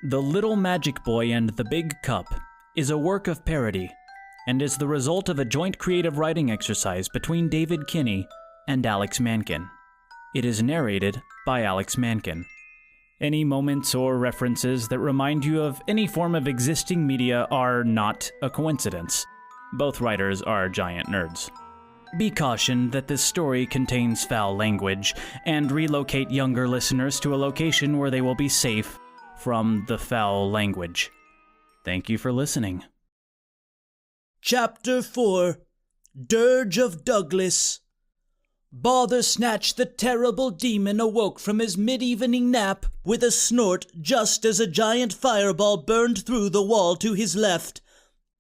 The Little Magic Boy and the Big Cup is a work of parody and is the result of a joint creative writing exercise between David Kinne and Alex Mankin. It is narrated by Alex Mankin. Any moments or references that remind you of any form of existing media are not a coincidence. Both writers are giant nerds. Be cautioned that this story contains foul language, and relocate younger listeners to a location where they will be safe from the foul language. Thank you for listening. Chapter 4 Dirge of Douglas. Bothersnatch the terrible demon awoke from his mid-evening nap with a snort just as a giant fireball burned through the wall to his left.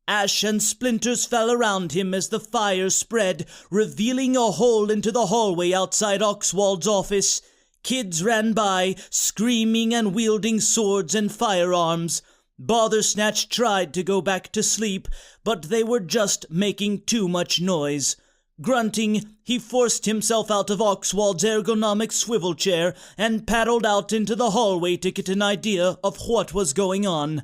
Ash and splinters fell around him as the fire spread, revealing a hole into the hallway outside Wald's office. Kids ran by, screaming and wielding swords and firearms. Bothersnatch tried to go back to sleep, but they were just making too much noise. Grunting, he forced himself out of Wald's ergonomic swivel chair and paddled out into the hallway to get an idea of what was going on.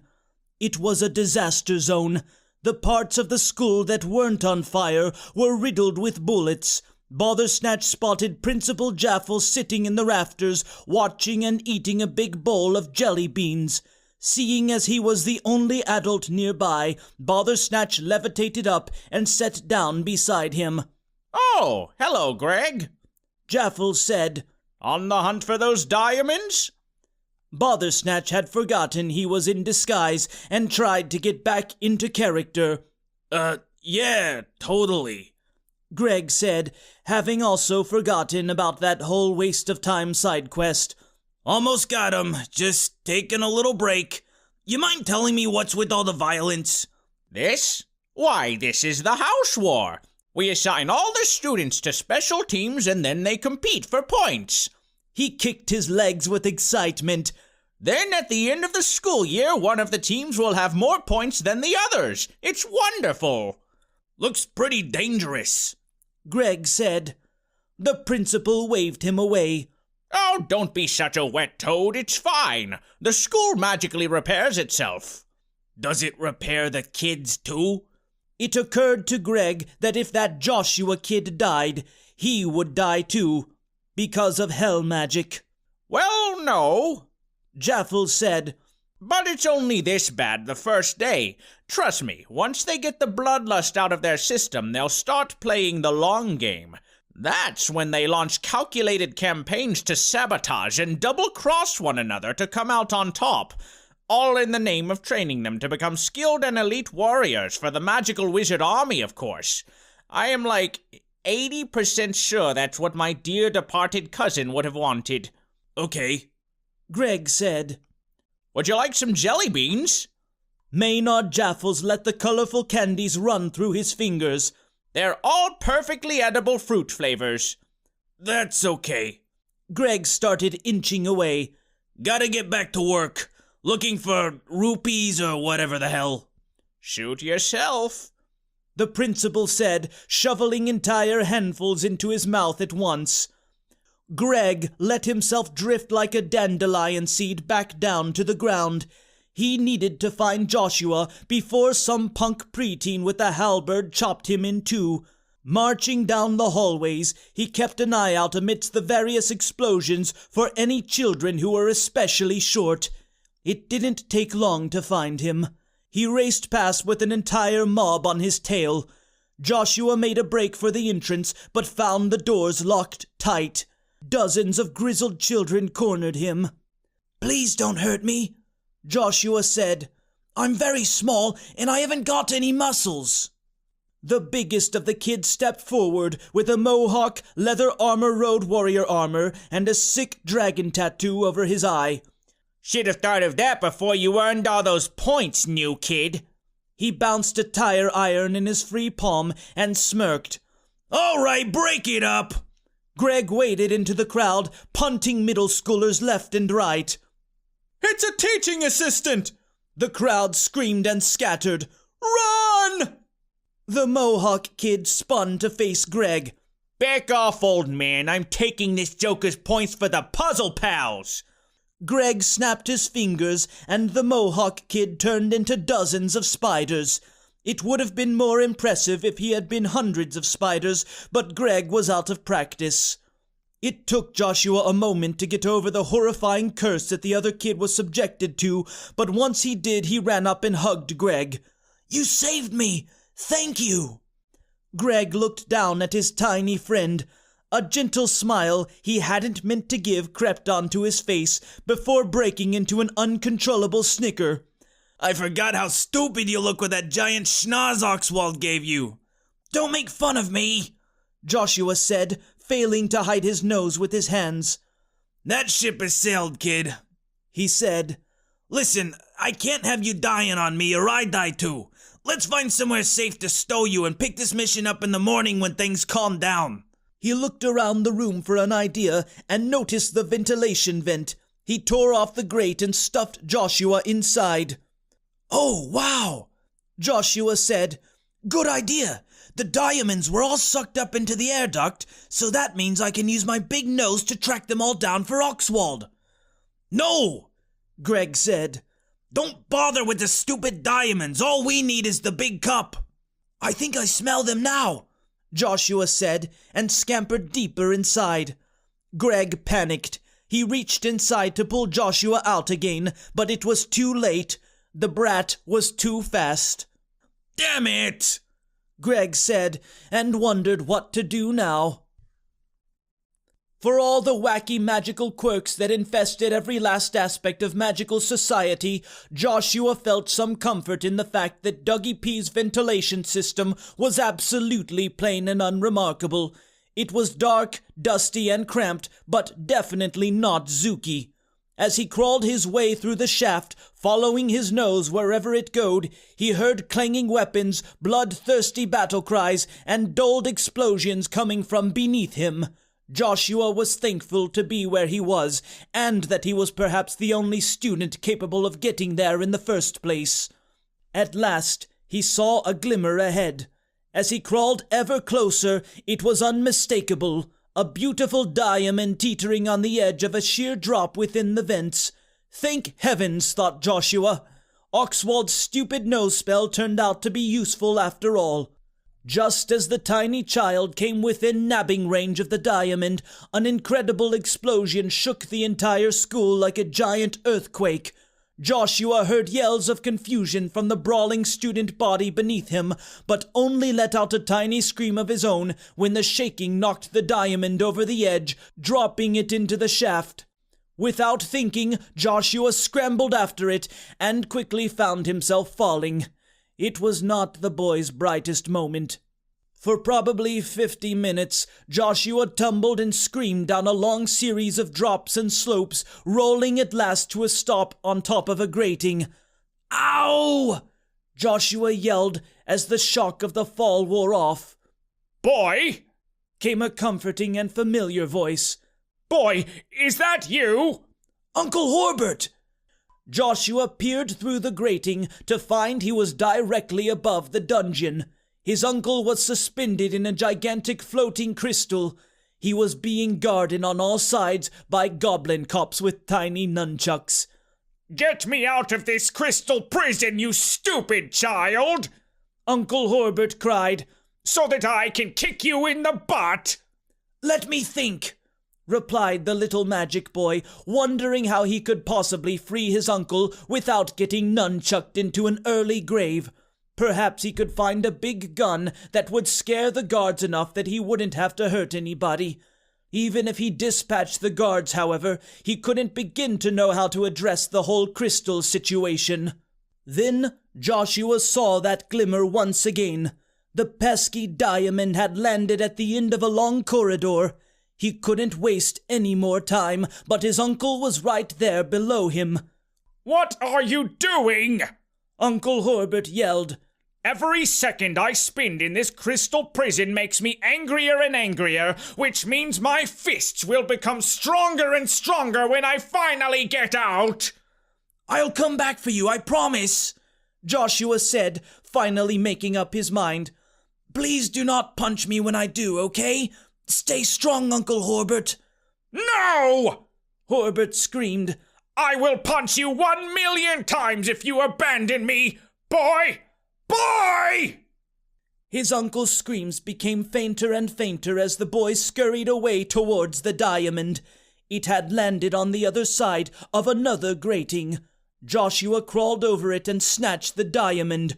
It was a disaster zone. The parts of the school that weren't on fire were riddled with bullets. Bothersnatch spotted Principal Jaffel sitting in the rafters, watching and eating a big bowl of jelly beans. Seeing as he was the only adult nearby, Bothersnatch levitated up and sat down beside him. "Oh, hello, Greg," Jaffel said. "On the hunt for those diamonds?" Bothersnatch had forgotten he was in disguise and tried to get back into character. Yeah, totally," Greg said, having also forgotten about that whole waste-of-time side quest. "Almost got him, just taking a little break. You mind telling me what's with all the violence?" This? Why, this is the house war. We assign all the students to special teams and then they compete for points. He kicked his legs with excitement. Then at the end of the school year, one of the teams will have more points than the others. It's wonderful. "Looks pretty dangerous," Greg said. The principal waved him away. "Oh, don't be such a wet toad. It's fine. The school magically repairs itself." "Does it repair the kids too?" It occurred to Greg that if that Joshua kid died, he would die too, because of hell magic. "Well, no," Jaffel said. "But it's only this bad the first day. Trust me, once they get the bloodlust out of their system, they'll start playing the long game. That's when they launch calculated campaigns to sabotage and double-cross one another to come out on top. All in the name of training them to become skilled and elite warriors for the magical wizard army, of course. I am like 80% sure that's what my dear departed cousin would have wanted." "Okay," Greg said. "Would you like some jelly beans?" Maynard Jaffels let the colorful candies run through his fingers. "They're all perfectly edible fruit flavors." "That's okay." Greg started inching away. "Gotta get back to work. Looking for rupees or whatever the hell." "Shoot yourself," the principal said, shoveling entire handfuls into his mouth at once. Greg let himself drift like a dandelion seed back down to the ground. He needed to find Joshua before some punk preteen with a halberd chopped him in two. Marching down the hallways, he kept an eye out amidst the various explosions for any children who were especially short. It didn't take long to find him. He raced past with an entire mob on his tail. Joshua made a break for the entrance, but found the doors locked tight. Dozens of grizzled children cornered him. "Please don't hurt me," Joshua said. "I'm very small, and I haven't got any muscles." The biggest of the kids stepped forward with a mohawk, leather armor road warrior armor, and a sick dragon tattoo over his eye. "Should have thought of that before you earned all those points, new kid." He bounced a tire iron in his free palm and smirked. "All right, break it up." Greg waded into the crowd, punting middle schoolers left and right. "It's a teaching assistant!" The crowd screamed and scattered. "Run!" The mohawk kid spun to face Greg. "Back off, old man. I'm taking this joker's points for the puzzle pals." Greg snapped his fingers, and the Mohawk kid turned into dozens of spiders. It would have been more impressive if he had been hundreds of spiders, but Greg was out of practice. It took Joshua a moment to get over the horrifying curse that the other kid was subjected to, but once he did, he ran up and hugged Greg. "You saved me! Thank you!" Greg looked down at his tiny friend. A gentle smile he hadn't meant to give crept onto his face before breaking into an uncontrollable snicker. I forgot how stupid you look with that giant schnoz Wald gave you. Don't make fun of me, Joshua said, failing to hide his nose with his hands. That ship has sailed, kid, he said. Listen, I can't have you dying on me or I die too. Let's find somewhere safe to stow you and pick this mission up in the morning when things calm down. He looked around the room for an idea and noticed the ventilation vent. He tore off the grate and stuffed Joshua inside. Oh, wow, Joshua said. Good idea. The diamonds were all sucked up into the air duct, so that means I can use my big nose to track them all down for Wald. No, Greg said. Don't bother with the stupid diamonds. All we need is the big cup. I think I smell them now, Joshua said, and scampered deeper inside. Greg panicked. He reached inside to pull Joshua out again, but it was too late. The brat was too fast. Damn it, Greg said, and wondered what to do now. For all the wacky magical quirks that infested every last aspect of magical society, Joshua felt some comfort in the fact that Dougie P's ventilation system was absolutely plain and unremarkable. It was dark, dusty, and cramped, but definitely not Zuki. As he crawled his way through the shaft, following his nose wherever it goed, he heard clanging weapons, bloodthirsty battle cries, and dulled explosions coming from beneath him. Joshua was thankful to be where he was, and that he was perhaps the only student capable of getting there in the first place. At last, he saw a glimmer ahead. As he crawled ever closer, it was unmistakable. A beautiful diamond teetering on the edge of a sheer drop within the vents. Thank heavens, thought Joshua. Wald's stupid nose spell turned out to be useful after all. Just as the tiny child came within nabbing range of the diamond, an incredible explosion shook the entire school like a giant earthquake. Joshua heard yells of confusion from the brawling student body beneath him, but only let out a tiny scream of his own when the shaking knocked the diamond over the edge, dropping it into the shaft. Without thinking, Joshua scrambled after it and quickly found himself falling. It was not the boy's brightest moment. For probably 50 minutes, Joshua tumbled and screamed down a long series of drops and slopes, rolling at last to a stop on top of a grating. Ow! Joshua yelled as the shock of the fall wore off. Boy! Came a comforting and familiar voice. Boy, is that you? Uncle Horbert! Joshua peered through the grating to find he was directly above the dungeon. His uncle was suspended in a gigantic floating crystal. He was being guarded on all sides by goblin cops with tiny nunchucks. Get me out of this crystal prison, you stupid child! Uncle Horbert cried. So that I can kick you in the butt! Let me think, replied the little magic boy, wondering how he could possibly free his uncle without getting nunchucked into an early grave. Perhaps he could find a big gun that would scare the guards enough that he wouldn't have to hurt anybody. Even if he dispatched the guards, however, he couldn't begin to know how to address the whole crystal situation. Then Joshua saw that glimmer once again. The pesky diamond had landed at the end of a long corridor. He couldn't waste any more time, but his uncle was right there below him. What are you doing? Uncle Horbert yelled. Every second I spend in this crystal prison makes me angrier and angrier, which means my fists will become stronger and stronger when I finally get out. I'll come back for you, I promise, Joshua said, finally making up his mind. Please do not punch me when I do, okay? Stay strong, Uncle Horbert. No! Horbert screamed. I will punch you 1,000,000 times if you abandon me, boy! Boy! His uncle's screams became fainter and fainter as the boy scurried away towards the diamond. It had landed on the other side of another grating. Joshua crawled over it and snatched the diamond.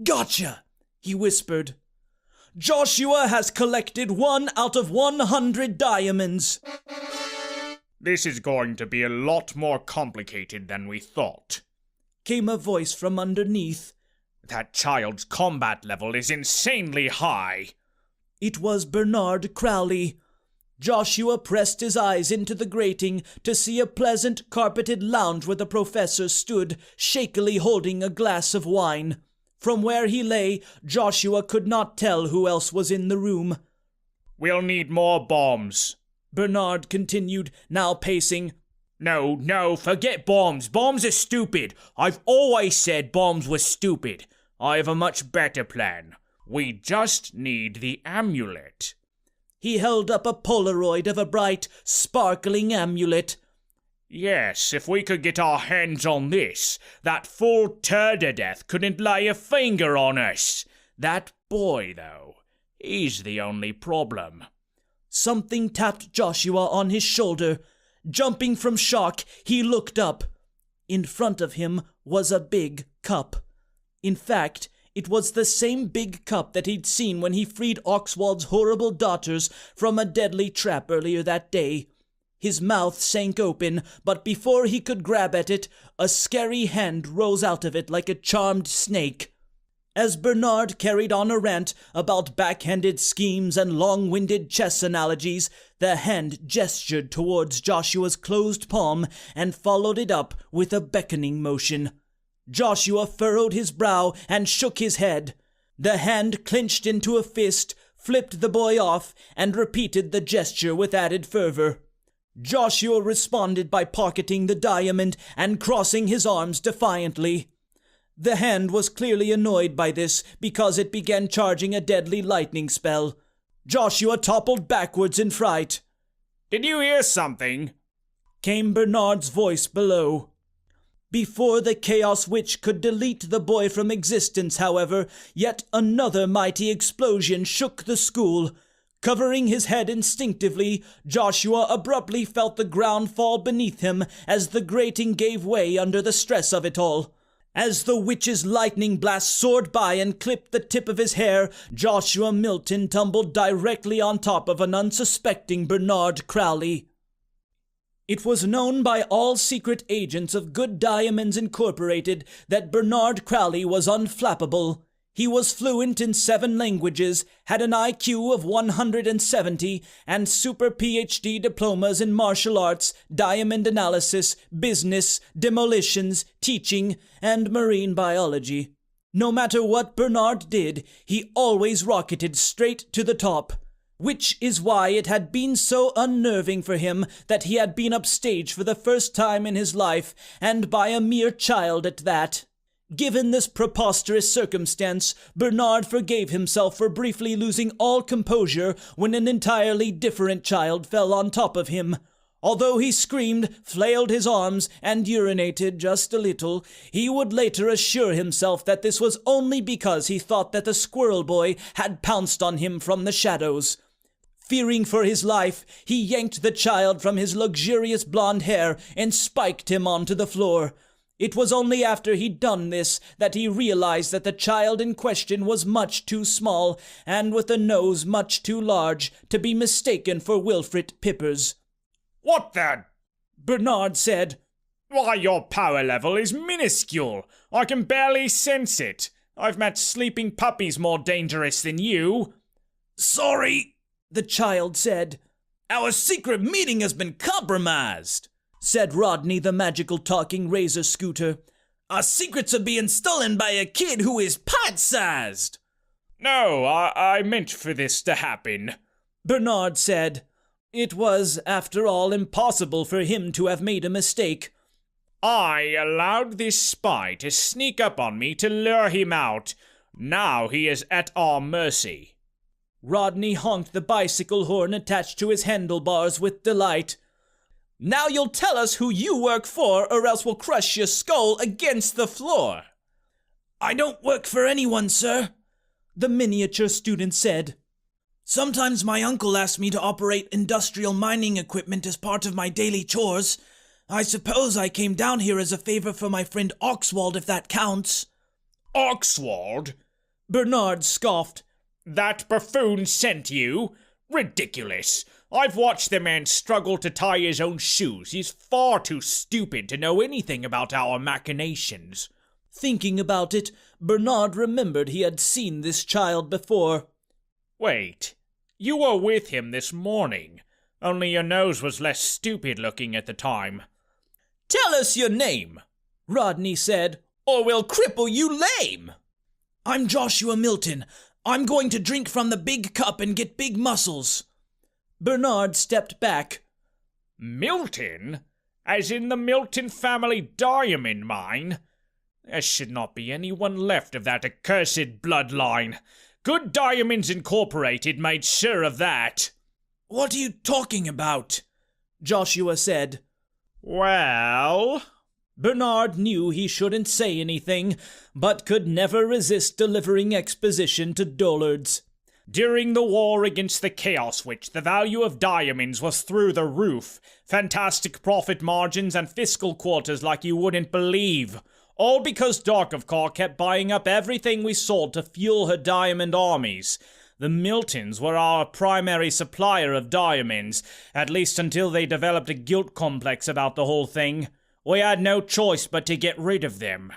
"Gotcha!" he whispered. "Joshua has collected 1 out of 100 diamonds." This is going to be a lot more complicated than we thought, came a voice from underneath. That child's combat level is insanely high. It was Bernard Crowley. Joshua pressed his eyes into the grating to see a pleasant carpeted lounge where the professor stood, shakily holding a glass of wine. From where he lay, Joshua could not tell who else was in the room. "We'll need more bombs," Bernard continued, now pacing. No, forget bombs. Bombs are stupid. I've always said bombs were stupid. I have a much better plan. We just need the amulet. He held up a Polaroid of a bright, sparkling amulet. Yes, if we could get our hands on this, that fool Turd-a-Death couldn't lay a finger on us. That boy, though, he's the only problem. Something tapped Joshua on his shoulder. Jumping from shock, he looked up. In front of him was a big cup. In fact, it was the same big cup that he'd seen when he freed Oxwald's horrible daughters from a deadly trap earlier that day. His mouth sank open, but before he could grab at it, a scary hand rose out of it like a charmed snake. As Bernard carried on a rant about backhanded schemes and long-winded chess analogies, the hand gestured towards Joshua's closed palm and followed it up with a beckoning motion. Joshua furrowed his brow and shook his head. The hand clenched into a fist, flipped the boy off, and repeated the gesture with added fervor. Joshua responded by pocketing the diamond and crossing his arms defiantly. The hand was clearly annoyed by this because it began charging a deadly lightning spell. Joshua toppled backwards in fright. "Did you hear something?" came Bernard's voice below. Before the Chaos Witch could delete the boy from existence, however, yet another mighty explosion shook the school. Covering his head instinctively, Joshua abruptly felt the ground fall beneath him as the grating gave way under the stress of it all. As the witch's lightning blast soared by and clipped the tip of his hair, Joshua Milton tumbled directly on top of an unsuspecting Bernard Crowley. It was known by all secret agents of Good Diamonds Incorporated that Bernard Crowley was unflappable. He was fluent in 7 languages, had an IQ of 170, and super PhD diplomas in martial arts, diamond analysis, business, demolitions, teaching, and marine biology. No matter what Bernard did, he always rocketed straight to the top. Which is why it had been so unnerving for him that he had been upstage for the first time in his life, and by a mere child at that. Given this preposterous circumstance, Bernard forgave himself for briefly losing all composure when an entirely different child fell on top of him. Although he screamed, flailed his arms, and urinated just a little, he would later assure himself that this was only because he thought that the squirrel boy had pounced on him from the shadows. Fearing for his life, he yanked the child from his luxurious blonde hair and spiked him onto the floor. It was only after he'd done this that he realized that the child in question was much too small, and with a nose much too large, to be mistaken for Wilfred Pippers. "What the?" Bernard said. "Why, your power level is minuscule. I can barely sense it. I've met sleeping puppies more dangerous than you." "Sorry," the child said. "Our secret meeting has been compromised," said Rodney the magical talking razor scooter. "Our secrets are being stolen by a kid who is pot-sized." "No, I meant for this to happen," Bernard said. It was, after all, impossible for him to have made a mistake. "I allowed this spy to sneak up on me to lure him out. Now he is at our mercy." Rodney honked the bicycle horn attached to his handlebars with delight. Now you'll tell us who you work for, or else we'll crush your skull against the floor. I don't work for anyone, sir, the miniature student said. Sometimes my uncle asks me to operate industrial mining equipment as part of my daily chores. I suppose I came down here as a favor for my friend Wald, if that counts. Wald? Bernard scoffed. That buffoon sent you? Ridiculous. I've watched the man struggle to tie his own shoes. He's far too stupid to know anything about our machinations. Thinking about it, Bernard remembered he had seen this child before. Wait, you were with him this morning, only your nose was less stupid looking at the time. Tell us your name, Rodney said, or we'll cripple you lame. I'm Joshua Milton. I'm going to drink from the big cup and get big muscles. Bernard stepped back. Milton? As in the Milton family diamond mine? There should not be anyone left of that accursed bloodline. Good Diamonds Incorporated made sure of that. What are you talking about? Joshua said. Well... Bernard knew he shouldn't say anything, but could never resist delivering exposition to dullards. During the war against the Chaos Witch, the value of diamonds was through the roof. Fantastic profit margins and fiscal quarters like you wouldn't believe. All because Darkovkar kept buying up everything we sold to fuel her diamond armies. The Miltons were our primary supplier of diamonds, at least until they developed a guilt complex about the whole thing. We had no choice but to get rid of them.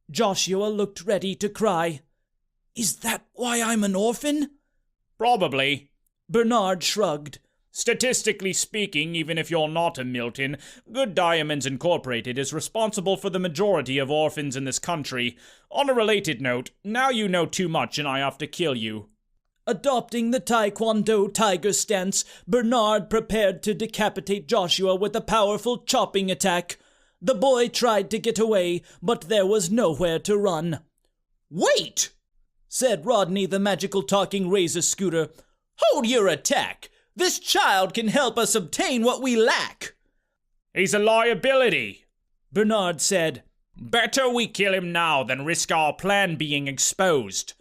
Joshua looked ready to cry. Is that why I'm an orphan? Probably. Bernard shrugged. Statistically speaking, even if you're not a Milton, Good Diamonds Incorporated is responsible for the majority of orphans in this country. On a related note, now you know too much and I have to kill you. Adopting the Taekwondo tiger stance, Bernard prepared to decapitate Joshua with a powerful chopping attack. The boy tried to get away, but there was nowhere to run. Wait! Said Rodney the magical talking razor scooter. Hold your attack! This child can help us obtain what we lack. He's a liability, Bernard said. Better we kill him now than risk our plan being exposed.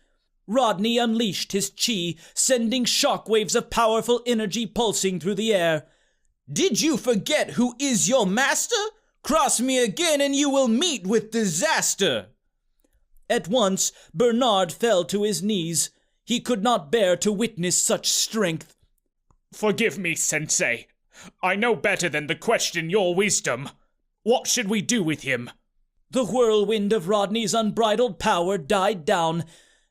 Rodney unleashed his chi, sending shockwaves of powerful energy pulsing through the air. Did you forget who is your master? Cross me again and you will meet with disaster. At once, Bernard fell to his knees. He could not bear to witness such strength. Forgive me, Sensei. I know better than to question your wisdom. What should we do with him? The whirlwind of Rodney's unbridled power died down.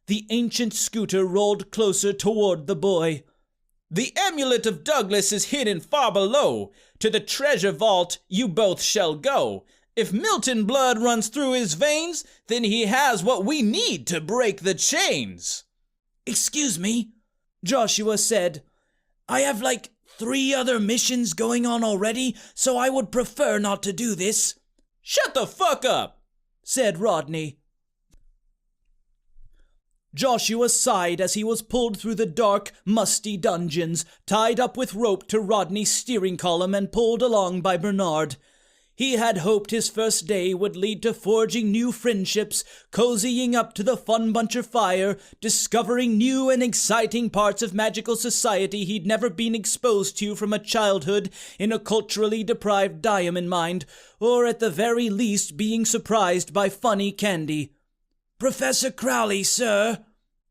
The ancient scooter rolled closer toward the boy. The amulet of Douglas is hidden far below. To the treasure vault you both shall go. If Milton blood runs through his veins, then he has what we need to break the chains. Excuse me, Joshua said. I have like 3 other missions going on already, so I would prefer not to do this. Shut the fuck up, said Rodney. Joshua sighed as he was pulled through the dark, musty dungeons, tied up with rope to Rodney's steering column and pulled along by Bernard. He had hoped his first day would lead to forging new friendships, cozying up to the fun buncher fire, discovering new and exciting parts of magical society he'd never been exposed to from a childhood in a culturally deprived diamond mine, or at the very least being surprised by funny candy. Professor Crowley, sir,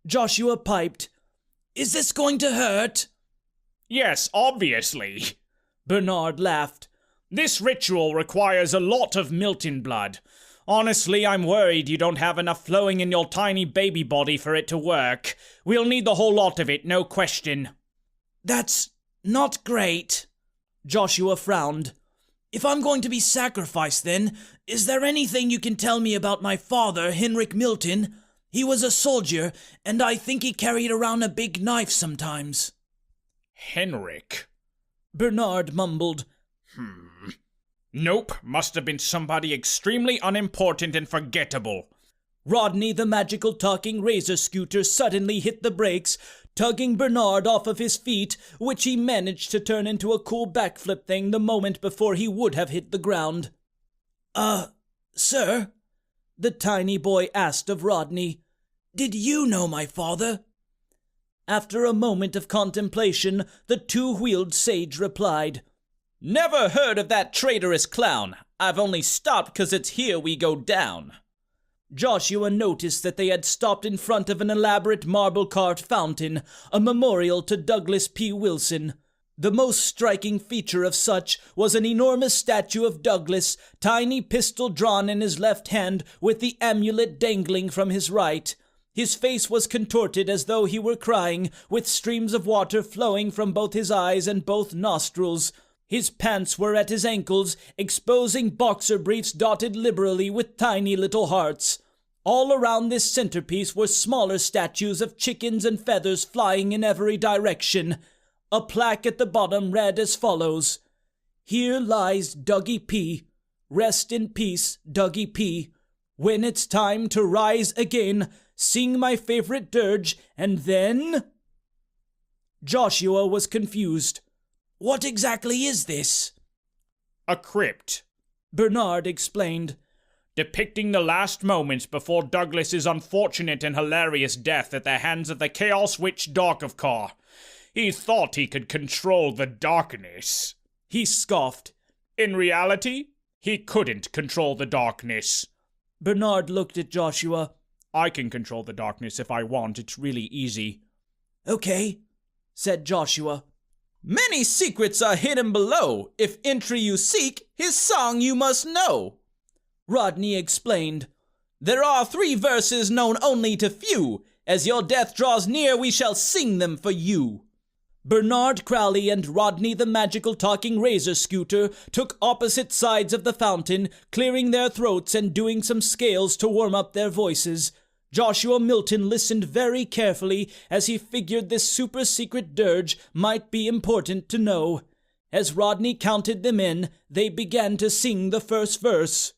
Joshua piped. Is this going to hurt? Yes, obviously, Bernard laughed. This ritual requires a lot of Milton blood. Honestly, I'm worried you don't have enough flowing in your tiny baby body for it to work. We'll need the whole lot of it, no question. That's not great, Joshua frowned. If I'm going to be sacrificed then, is there anything you can tell me about my father, Henrik Milton? He was a soldier, and I think he carried around a big knife sometimes. Henrik? Bernard mumbled. Nope, must have been somebody extremely unimportant and forgettable. Rodney the magical talking razor scooter suddenly hit the brakes, tugging Bernard off of his feet, which he managed to turn into a cool backflip thing the moment before he would have hit the ground. Sir? The tiny boy asked of Rodney. Did you know my father? After a moment of contemplation, the two-wheeled sage replied, Never heard of that traitorous clown. I've only stopped 'cause it's here we go down. Joshua noticed that they had stopped in front of an elaborate marble-carved fountain, a memorial to Douglas P. Wilson. The most striking feature of such was an enormous statue of Douglas, tiny pistol drawn in his left hand with the amulet dangling from his right. His face was contorted as though he were crying, with streams of water flowing from both his eyes and both nostrils. His pants were at his ankles, exposing boxer briefs dotted liberally with tiny little hearts. All around this centerpiece were smaller statues of chickens and feathers flying in every direction. A plaque at the bottom read as follows: Here lies Dougie P. Rest in peace, Dougie P. When it's time to rise again, sing my favorite dirge, and then... Joshua was confused. What exactly is this? A crypt, Bernard explained, depicting the last moments before Douglas's unfortunate and hilarious death at the hands of the Chaos Witch Darkovkar. He thought he could control the darkness. He scoffed. In reality, he couldn't control the darkness. Bernard looked at Joshua. I can control the darkness if I want. It's really easy. Okay, said Joshua. Many secrets are hidden below. If entry you seek, his song you must know. Rodney explained. There are 3 verses known only to few. As your death draws near, we shall sing them for you. Bernard Crowley and Rodney the magical talking razor scooter took opposite sides of the fountain, clearing their throats and doing some scales to warm up their voices. Joshua Milton listened very carefully as he figured this super-secret dirge might be important to know. As Rodney counted them in, they began to sing the first verse.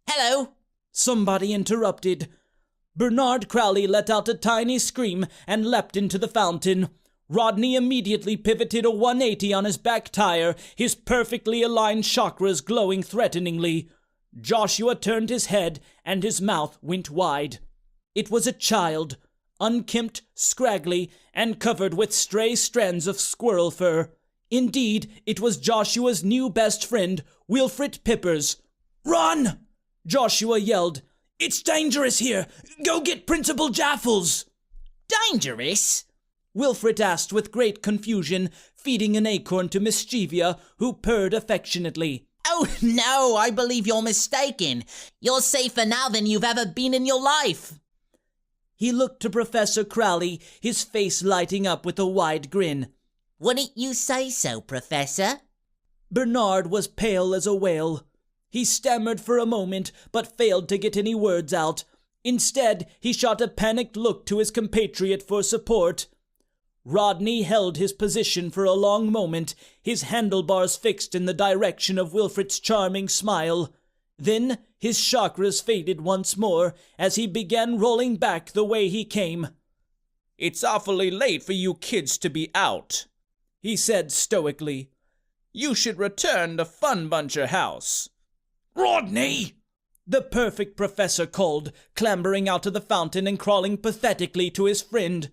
Hello? Somebody interrupted. Bernard Crowley let out a tiny scream and leapt into the fountain. Rodney immediately pivoted a 180 on his back tire, his perfectly aligned chakras glowing threateningly. Joshua turned his head and his mouth went wide. It was a child, unkempt, scraggly, and covered with stray strands of squirrel fur. Indeed, it was Joshua's new best friend, Wilfred Pippers. Run! Joshua yelled. It's dangerous here! Go get Principal Jaffles! Dangerous? Wilfred asked with great confusion, feeding an acorn to Mischievia, who purred affectionately. Oh no, I believe you're mistaken. You're safer now than you've ever been in your life. He looked to Professor Crowley, his face lighting up with a wide grin. Wouldn't you say so, Professor? Bernard was pale as a whale. He stammered for a moment, but failed to get any words out. Instead, he shot a panicked look to his compatriot for support. Rodney held his position for a long moment, his handlebars fixed in the direction of Wilfred's charming smile. Then his chakras faded once more as he began rolling back the way he came. It's awfully late for you kids to be out, he said stoically. You should return to Funbuncher House. Rodney! The perfect professor called, clambering out of the fountain and crawling pathetically to his friend.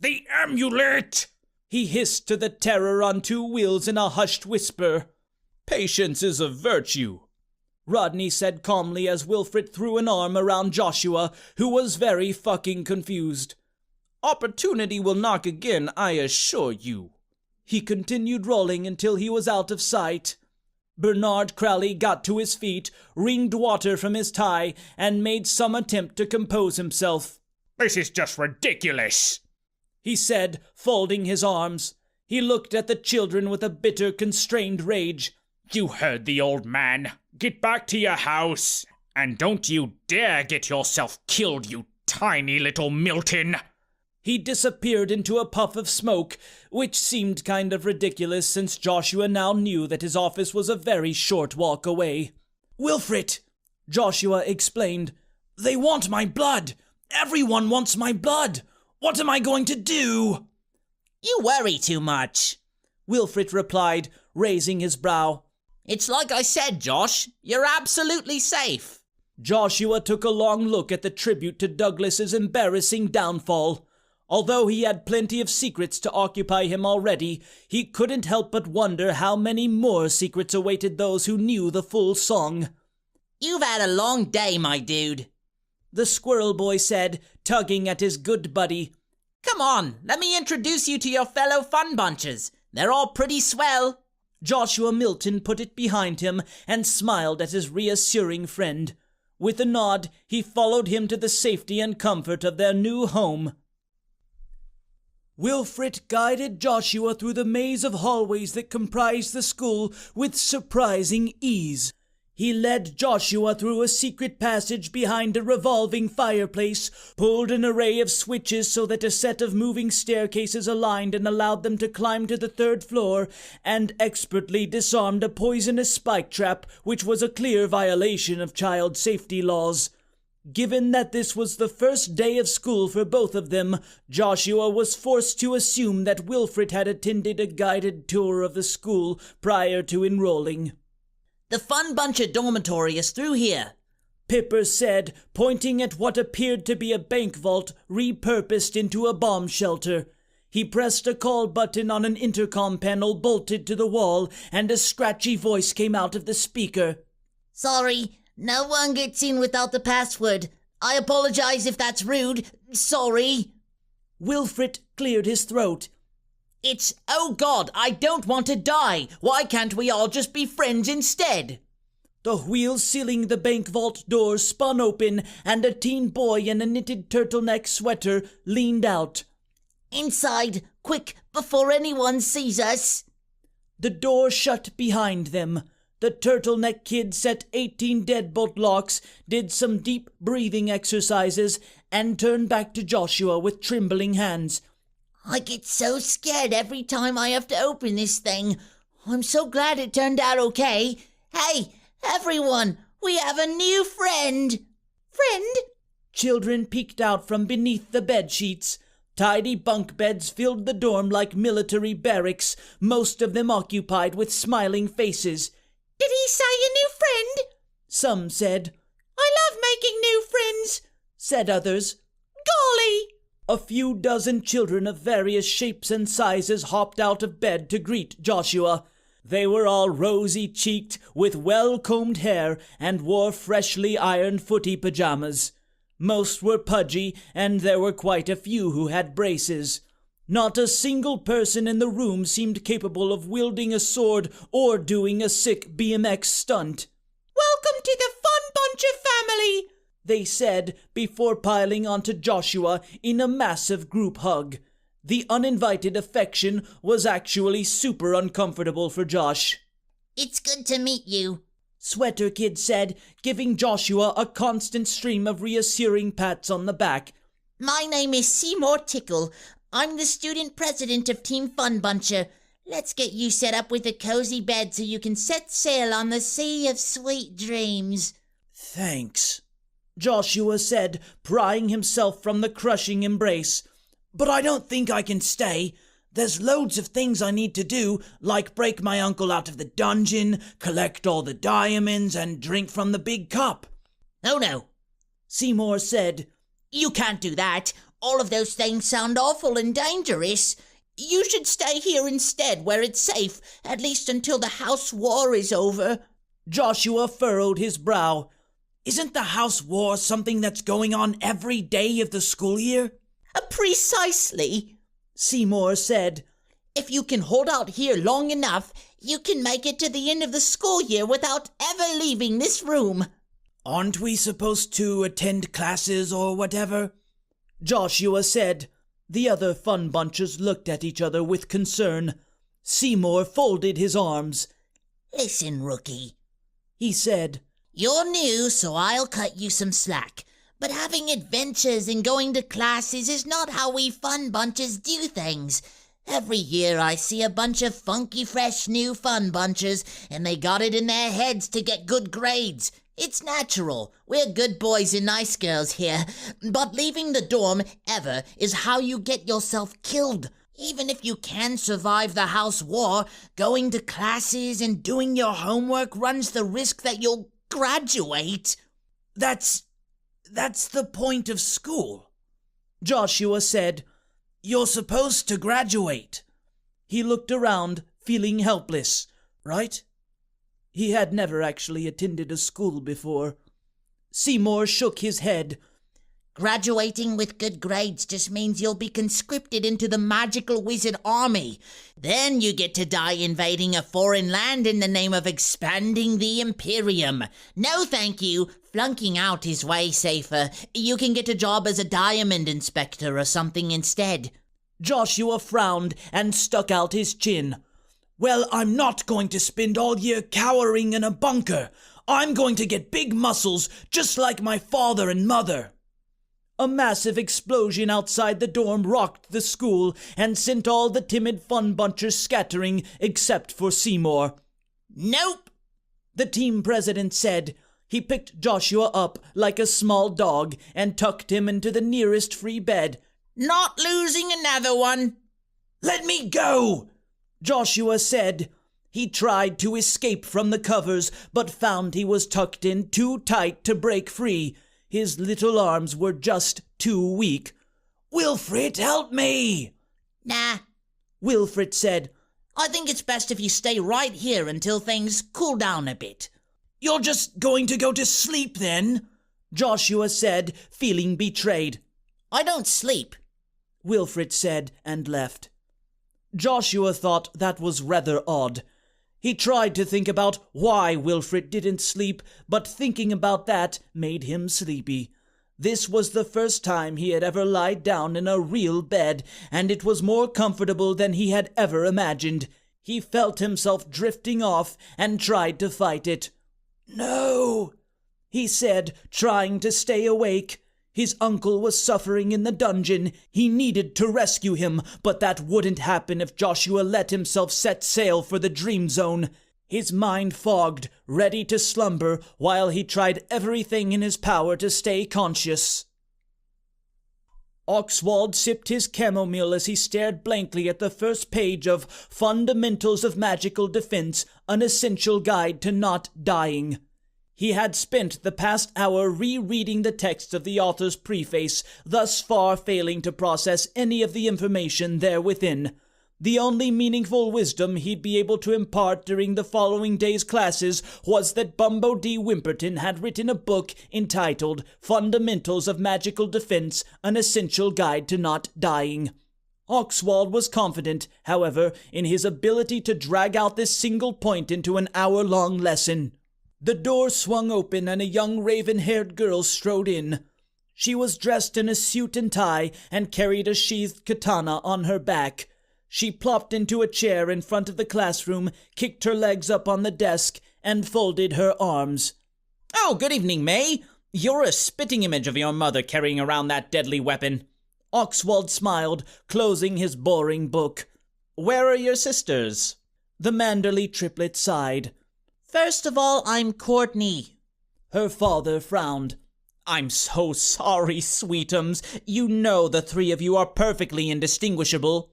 The amulet! He hissed to the terror on 2 wheels in a hushed whisper. Patience is a virtue, Rodney said calmly as Wilfred threw an arm around Joshua, who was very fucking confused. Opportunity will knock again, I assure you. He continued rolling until he was out of sight. Bernard Crowley got to his feet, wringed water from his tie, and made some attempt to compose himself. This is just ridiculous, he said, folding his arms. He looked at the children with a bitter, constrained rage. You heard the old man. Get back to your house. And don't you dare get yourself killed, you tiny little Milton. He disappeared into a puff of smoke, which seemed kind of ridiculous since Joshua now knew that his office was a very short walk away. Wilfred, Joshua explained, they want my blood. Everyone wants my blood. What am I going to do? You worry too much, Wilfred replied, raising his brow. It's like I said, Josh. You're absolutely safe. Joshua took a long look at the tribute to Douglas's embarrassing downfall. Although he had plenty of secrets to occupy him already, he couldn't help but wonder how many more secrets awaited those who knew the full song. You've had a long day, my dude, the squirrel boy said, tugging at his good buddy. Come on, let me introduce you to your fellow fun bunchers. They're all pretty swell. Joshua Milton put it behind him and smiled at his reassuring friend. With a nod, he followed him to the safety and comfort of their new home. Wilfred guided Joshua through the maze of hallways that comprised the school with surprising ease. He led Joshua through a secret passage behind a revolving fireplace, pulled an array of switches so that a set of moving staircases aligned and allowed them to climb to the 3rd floor, and expertly disarmed a poisonous spike trap, which was a clear violation of child safety laws. Given that this was the first day of school for both of them, Joshua was forced to assume that Wilfred had attended a guided tour of the school prior to enrolling. The Fun Buncher dormitory is through here, Pipper said, pointing at what appeared to be a bank vault repurposed into a bomb shelter. He pressed a call button on an intercom panel bolted to the wall, and a scratchy voice came out of the speaker. Sorry, no one gets in without the password. I apologize if that's rude. Sorry. Wilfred cleared his throat. It's, oh God, I don't want to die. Why can't we all just be friends instead? The wheels sealing the bank vault door spun open, and a teen boy in a knitted turtleneck sweater leaned out. Inside, quick, before anyone sees us. The door shut behind them. The turtleneck kid set 18 deadbolt locks, did some deep breathing exercises, and turned back to Joshua with trembling hands. I get so scared every time I have to open this thing. I'm so glad it turned out okay. Hey, everyone, we have a new friend. Friend? Children peeked out from beneath the bed sheets. Tidy bunk beds filled the dorm like military barracks, most of them occupied with smiling faces. Did he say a new friend? Some said. I love making new friends, said others. Golly! A few dozen children of various shapes and sizes hopped out of bed to greet Joshua. They were all rosy-cheeked, with well-combed hair, and wore freshly ironed footy pajamas. Most were pudgy, and there were quite a few who had braces. Not a single person in the room seemed capable of wielding a sword or doing a sick BMX stunt. Welcome to the Fun Buncher family, they said before piling onto Joshua in a massive group hug. The uninvited affection was actually super uncomfortable for Josh. It's good to meet you, Sweater Kid said, giving Joshua a constant stream of reassuring pats on the back. My name is Seymour Tickle. I'm the student president of Team Fun Buncher. Let's get you set up with a cozy bed so you can set sail on the sea of sweet dreams. Thanks, Joshua said, prying himself from the crushing embrace. But I don't think I can stay. There's loads of things I need to do, like break my uncle out of the dungeon, collect all the diamonds, and drink from the big cup. Oh no, Seymour said. You can't do that. All of those things sound awful and dangerous. You should stay here instead, where it's safe, at least until the house war is over. Joshua furrowed his brow. Isn't the house war something that's going on every day of the school year? Precisely, Seymour said. If you can hold out here long enough, you can make it to the end of the school year without ever leaving this room. Aren't we supposed to attend classes or whatever? Joshua said. The other Fun Bunchers looked at each other with concern. Seymour folded his arms. Listen, rookie, he said. You're new, so I'll cut you some slack. But having adventures and going to classes is not how we fun bunchers do things. Every year I see a bunch of funky, fresh, new fun bunchers, and they got it in their heads to get good grades. It's natural. We're good boys and nice girls here. But leaving the dorm ever is how you get yourself killed. Even if you can survive the house war, going to classes and doing your homework runs the risk that you'll graduate. That's the point of school, Joshua said. You're supposed to graduate. He looked around, feeling helpless, right? He had never actually attended a school before. Seymour shook his head. Graduating with good grades just means you'll be conscripted into the magical wizard army. Then you get to die invading a foreign land in the name of expanding the Imperium. No thank you. Flunking out is way safer. You can get a job as a diamond inspector or something instead. Joshua frowned and stuck out his chin. Well, I'm not going to spend all year cowering in a bunker. I'm going to get big muscles just like my father and mother. A massive explosion outside the dorm rocked the school and sent all the timid fun bunchers scattering except for Seymour. Nope, the team president said. He picked Joshua up like a small dog and tucked him into the nearest free bed. Not losing another one. Let me go, Joshua said. He tried to escape from the covers, but found he was tucked in too tight to break free. His little arms were just too weak. Wilfred, help me! Nah, Wilfred said. I think it's best if you stay right here until things cool down a bit. You're just going to go to sleep then? Joshua said, feeling betrayed. I don't sleep, Wilfred said and left. Joshua thought that was rather odd. He tried to think about why Wilfred didn't sleep, but thinking about that made him sleepy. This was the first time he had ever lied down in a real bed, and it was more comfortable than he had ever imagined. He felt himself drifting off and tried to fight it. No, he said, trying to stay awake. His uncle was suffering in the dungeon. He needed to rescue him, but that wouldn't happen if Joshua let himself set sail for the dream zone. His mind fogged, ready to slumber, while he tried everything in his power to stay conscious. Wald sipped his chamomile as he stared blankly at the first page of Fundamentals of Magical Defense, an essential guide to not dying. He had spent the past hour rereading the text of the author's preface, thus far failing to process any of the information there within. The only meaningful wisdom he'd be able to impart during the following day's classes was that Bumbo D. Wimperton had written a book entitled Fundamentals of Magical Defense, an Essential Guide to Not Dying. Wald was confident, however, in his ability to drag out this single point into an hour-long lesson. The door swung open and a young raven-haired girl strode in. She was dressed in a suit and tie and carried a sheathed katana on her back. She plopped into a chair in front of the classroom, kicked her legs up on the desk, and folded her arms. Oh, good evening, May. You're a spitting image of your mother carrying around that deadly weapon. Wald smiled, closing his boring book. Where are your sisters? The Manderley triplet sighed. First of all, I'm Courtney. Her father frowned. I'm so sorry, sweetums. You know the three of you are perfectly indistinguishable.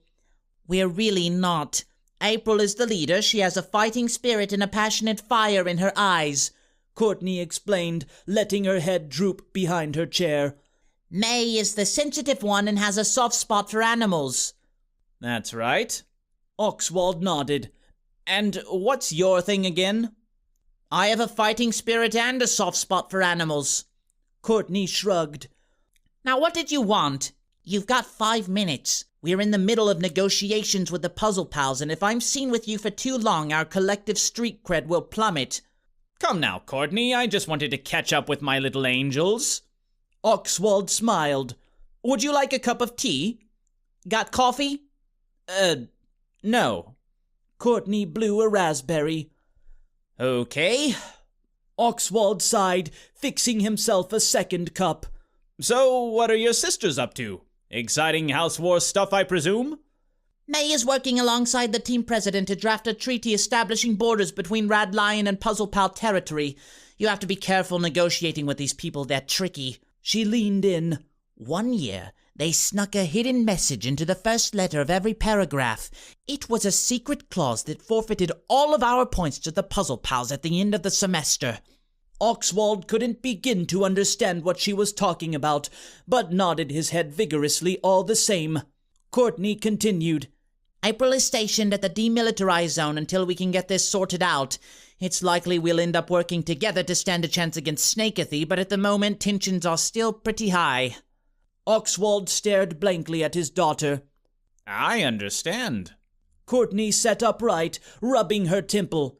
We're really not. April is the leader. She has a fighting spirit and a passionate fire in her eyes, Courtney explained, letting her head droop behind her chair. May is the sensitive one and has a soft spot for animals. That's right. Wald nodded. And what's your thing again? I have a fighting spirit and a soft spot for animals. Courtney shrugged. Now what did you want? You've got 5 minutes. We're in the middle of negotiations with the Puzzle Pals, and if I'm seen with you for too long, our collective street cred will plummet. Come now, Courtney, I just wanted to catch up with my little angels. Wald smiled. Would you like a cup of tea? Got coffee? No. Courtney blew a raspberry. Okay. Wald sighed, fixing himself a second cup. So, what are your sisters up to? Exciting House War stuff, I presume? May is working alongside the team president to draft a treaty establishing borders between Rad Lion and Puzzle Pal territory. You have to be careful negotiating with these people, they're tricky. She leaned in. One year, they snuck a hidden message into the first letter of every paragraph. It was a secret clause that forfeited all of our points to the Puzzle Pals at the end of the semester. Oxwald couldn't begin to understand what she was talking about, but nodded his head vigorously all the same. Courtney continued. April is stationed at the demilitarized zone until we can get this sorted out. It's likely we'll end up working together to stand a chance against Snakethy, but at the moment tensions are still pretty high. Oxwald stared blankly at his daughter. I understand. Courtney sat upright, rubbing her temple.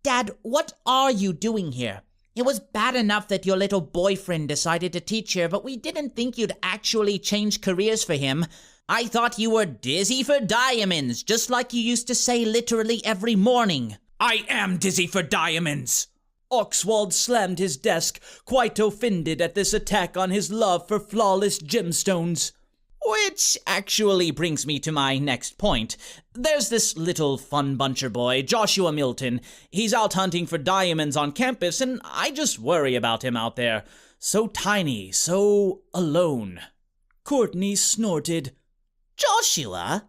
Dad, what are you doing here? It was bad enough that your little boyfriend decided to teach here, but we didn't think you'd actually change careers for him. I thought you were dizzy for diamonds, just like you used to say literally every morning. I am dizzy for diamonds! Oxwald slammed his desk, quite offended at this attack on his love for flawless gemstones. Which actually brings me to my next point. There's this little fun buncher boy, Joshua Milton. He's out hunting for diamonds on campus, and I just worry about him out there. So tiny, so alone. Courtney snorted. Joshua?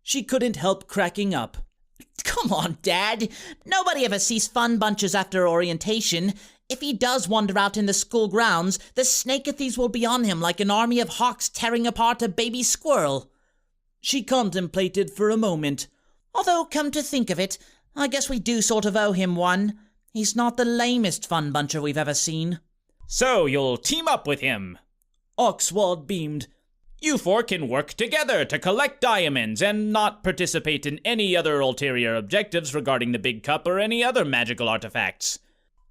She couldn't help cracking up. Come on, Dad. Nobody ever sees fun bunches after orientation. If he does wander out in the school grounds, the Snakethies will be on him like an army of hawks tearing apart a baby squirrel. She contemplated for a moment. Although, come to think of it, I guess we do sort of owe him one. He's not the lamest fun buncher we've ever seen. So you'll team up with him? Oxwald beamed. You four can work together to collect diamonds and not participate in any other ulterior objectives regarding the Big Cup or any other magical artifacts.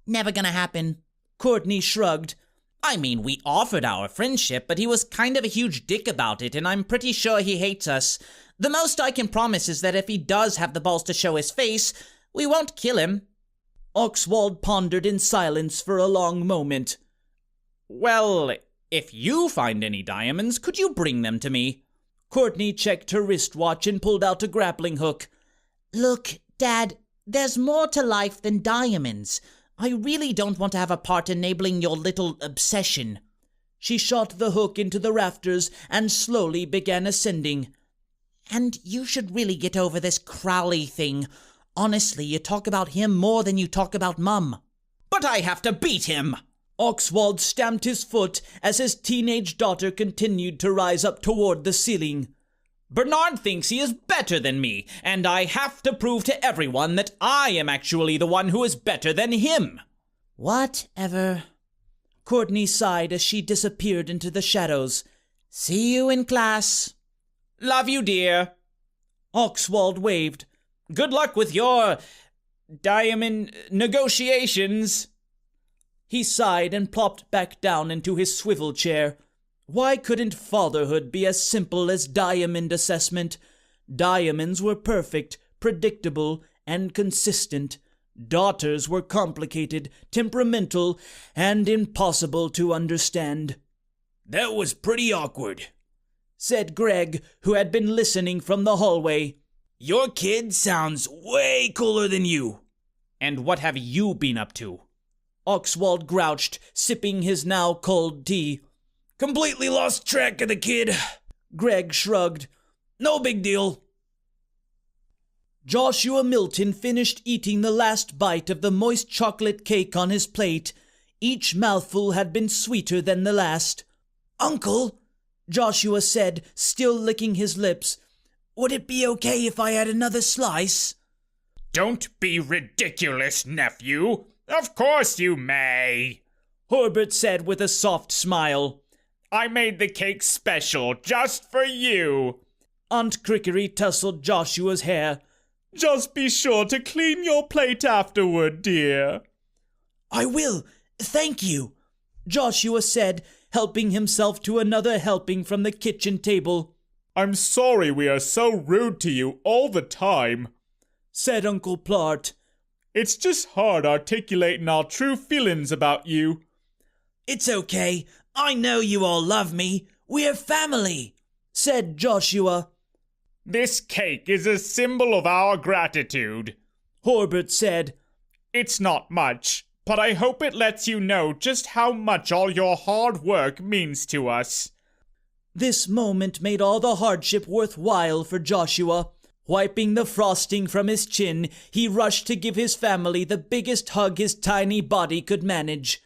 Never gonna happen. Courtney shrugged. I mean, we offered our friendship, but he was kind of a huge dick about it, and I'm pretty sure he hates us. The most I can promise is that if he does have the balls to show his face, we won't kill him. Oxwald pondered in silence for a long moment. Well, if you find any diamonds, could you bring them to me? Courtney checked her wristwatch and pulled out a grappling hook. Look, Dad, there's more to life than diamonds. I really don't want to have a part enabling your little obsession. She shot the hook into the rafters and slowly began ascending. And you should really get over this Crowley thing. Honestly, you talk about him more than you talk about Mum. But I have to beat him! Oxwald stamped his foot as his teenage daughter continued to rise up toward the ceiling. Bernard thinks he is better than me, and I have to prove to everyone that I am actually the one who is better than him. Whatever. Courtney sighed as she disappeared into the shadows. See you in class. Love you, dear. Oxwald waved. Good luck with your diamond negotiations. He sighed and plopped back down into his swivel chair. Why couldn't fatherhood be as simple as diamond assessment? Diamonds were perfect, predictable, and consistent. Daughters were complicated, temperamental, and impossible to understand. That was pretty awkward, said Greg, who had been listening from the hallway. Your kid sounds way cooler than you. And what have you been up to? Oxwald grouched, sipping his now cold tea. Completely lost track of the kid. Greg shrugged. No big deal. Joshua Milton finished eating the last bite of the moist chocolate cake on his plate. Each mouthful had been sweeter than the last. Uncle, Joshua said, still licking his lips, would it be okay if I had another slice? Don't be ridiculous, nephew. Of course you may, Herbert said with a soft smile. I made the cake special just for you. Aunt Crickery tousled Joshua's hair. Just be sure to clean your plate afterward, dear. I will, thank you, Joshua said, helping himself to another helping from the kitchen table. I'm sorry we are so rude to you all the time, said Uncle Plart. It's just hard articulating our true feelings about you. It's okay. I know you all love me. We're family, said Joshua. This cake is a symbol of our gratitude, Horbert said. It's not much, but I hope it lets you know just how much all your hard work means to us. This moment made all the hardship worthwhile for Joshua. Wiping the frosting from his chin, he rushed to give his family the biggest hug his tiny body could manage.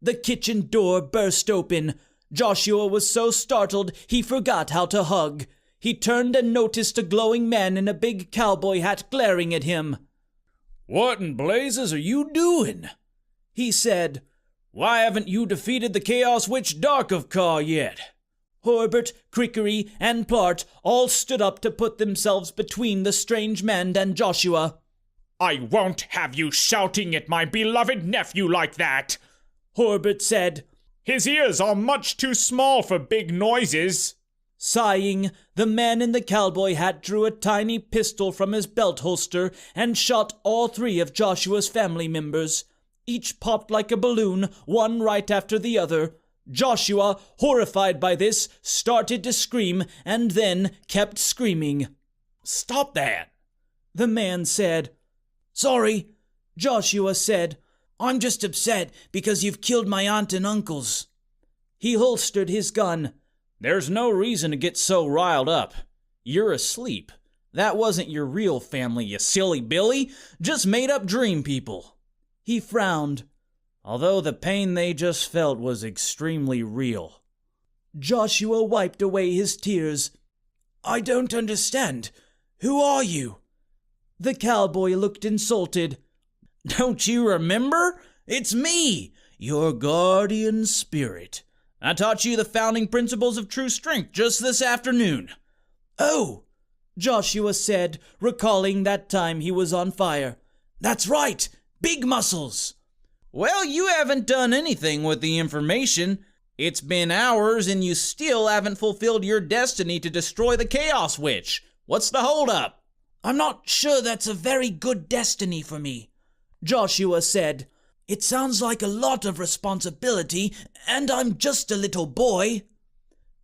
The kitchen door burst open. Joshua was so startled he forgot how to hug. He turned and noticed a glowing man in a big cowboy hat glaring at him. "What in blazes are you doing?" he said. "Why haven't you defeated the Chaos Witch Darkovkar yet?" Horbert, Crickery, and Plart all stood up to put themselves between the strange man and Joshua. I won't have you shouting at my beloved nephew like that, Horbert said. His ears are much too small for big noises. Sighing, the man in the cowboy hat drew a tiny pistol from his belt holster and shot all 3 of Joshua's family members. Each popped like a balloon, one right after the other. Joshua, horrified by this, started to scream and then kept screaming. "Stop that," the man said. Sorry, Joshua said. I'm just upset because you've killed my aunt and uncles. He holstered his gun. "There's no reason to get so riled up. You're asleep. That wasn't your real family, you silly Billy. Just made up dream people." He frowned. Although the pain they just felt was extremely real. Joshua wiped away his tears. I don't understand. Who are you? The cowboy looked insulted. "Don't you remember? It's me, your guardian spirit. I taught you the founding principles of true strength just this afternoon." "Oh," Joshua said, recalling that time he was on fire. "That's right, big muscles." "Well, you haven't done anything with the information. It's been hours and you still haven't fulfilled your destiny to destroy the Chaos Witch. What's the holdup?" I'm not sure that's a very good destiny for me, Joshua said. It sounds like a lot of responsibility, and I'm just a little boy.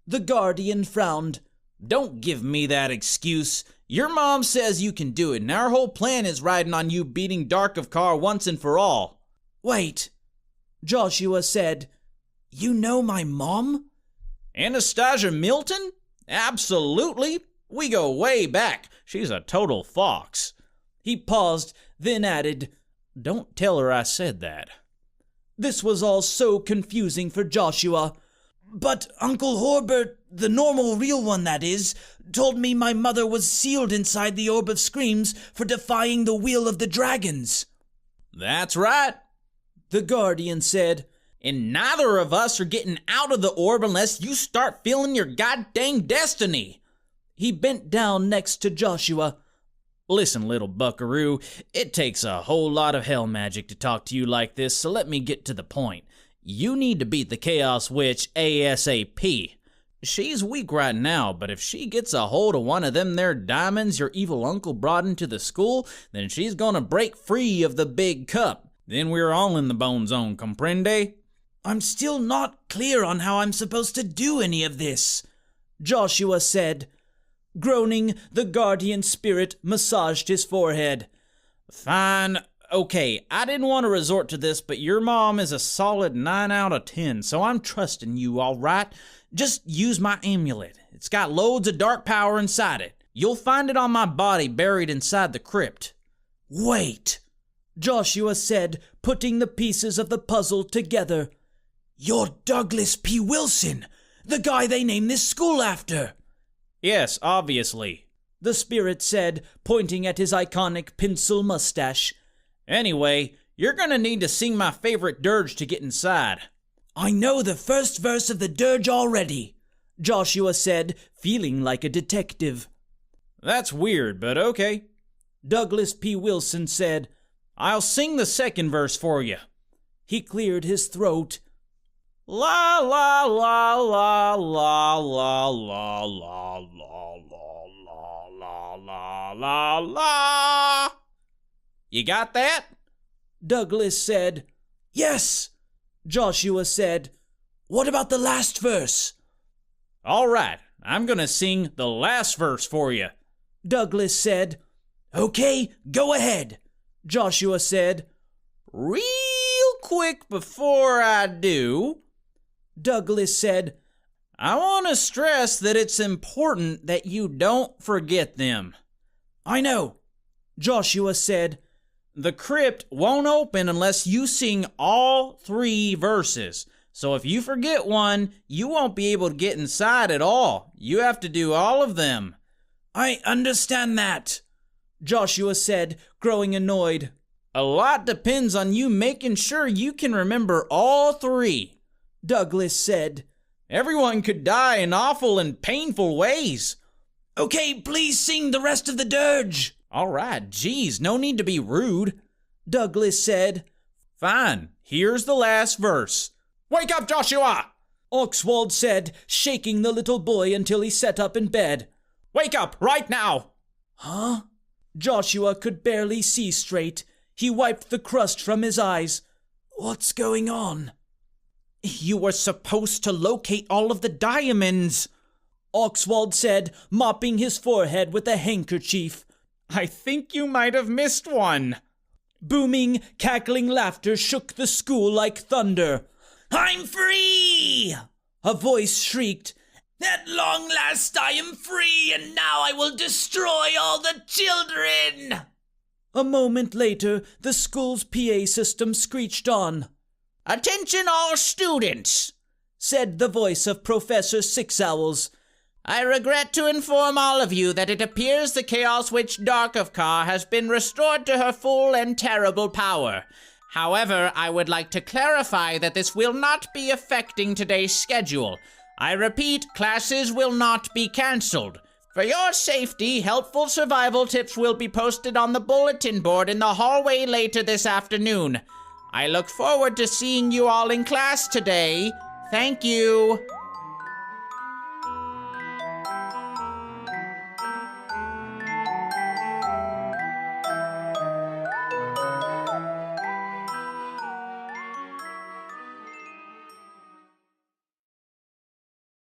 The guardian frowned. "Don't give me that excuse. Your mom says you can do it, and our whole plan is riding on you beating Darkovkar once and for all." Wait, Joshua said. You know my mom? Anastasia Milton? Absolutely. We go way back. She's a total fox. He paused, then added, "Don't tell her I said that." This was all so confusing for Joshua. But Uncle Horbert, the normal real one that is, told me my mother was sealed inside the Orb of Screams for defying the will of the dragons. "That's right," the guardian said. "And neither of us are getting out of the orb unless you start feeling your goddamn destiny." He bent down next to Joshua. "Listen, little buckaroo, it takes a whole lot of hell magic to talk to you like this, so let me get to the point. You need to beat the Chaos Witch ASAP. She's weak right now, but if she gets a hold of one of them there diamonds your evil uncle brought into the school, then she's gonna break free of the big cup. Then we're all in the bone zone, comprende?" I'm still not clear on how I'm supposed to do any of this, Joshua said. Groaning, the guardian spirit massaged his forehead. "Fine. Okay, I didn't want to resort to this, but your mom is a solid 9 out of 10, so I'm trusting you, all right? Just use my amulet. It's got loads of dark power inside it. You'll find it on my body buried inside the crypt." Wait, Joshua said, putting the pieces of the puzzle together. You're Douglas P. Wilson, the guy they named this school after. "Yes, obviously," the spirit said, pointing at his iconic pencil mustache. "Anyway, you're gonna need to sing my favorite dirge to get inside." I know the first verse of the dirge already, Joshua said, feeling like a detective. "That's weird, but okay." Douglas P. Wilson said, "I'll sing the second verse for you." He cleared his throat. La la la la la la la la la la la la la la. You got that? Douglas said. Yes, Joshua said. What about the last verse? All right, I'm gonna sing the last verse for you. Douglas said. Okay, go ahead, Joshua said. Real quick before I do, Douglas said, I want to stress that it's important that you don't forget them. I know, Joshua said. The crypt won't open unless you sing all 3 verses. So if you forget one, you won't be able to get inside at all. You have to do all of them. I understand that, Joshua said, growing annoyed. A lot depends on you making sure you can remember all 3, Douglas said. Everyone could die in awful and painful ways. Okay, please sing the rest of the dirge. All right, geez, no need to be rude, Douglas said. Fine, here's the last verse. Wake up, Joshua! Wald said, shaking the little boy until he sat up in bed. Wake up, right now! Huh? Joshua could barely see straight. He wiped the crust from his eyes. What's going on? You were supposed to locate all of the diamonds, Wald said, mopping his forehead with a handkerchief. I think you might have missed one. Booming, cackling laughter shook the school like thunder. I'm free! A voice shrieked. At long last I am free, and now I will destroy all the children! A moment later, the school's PA system screeched on. Attention all students, said the voice of Professor Six Owls. I regret to inform all of you that it appears the Chaos Witch Darkovkar has been restored to her full and terrible power. However, I would like to clarify that this will not be affecting today's schedule. I repeat, classes will not be cancelled. For your safety, helpful survival tips will be posted on the bulletin board in the hallway later this afternoon. I look forward to seeing you all in class today. Thank you.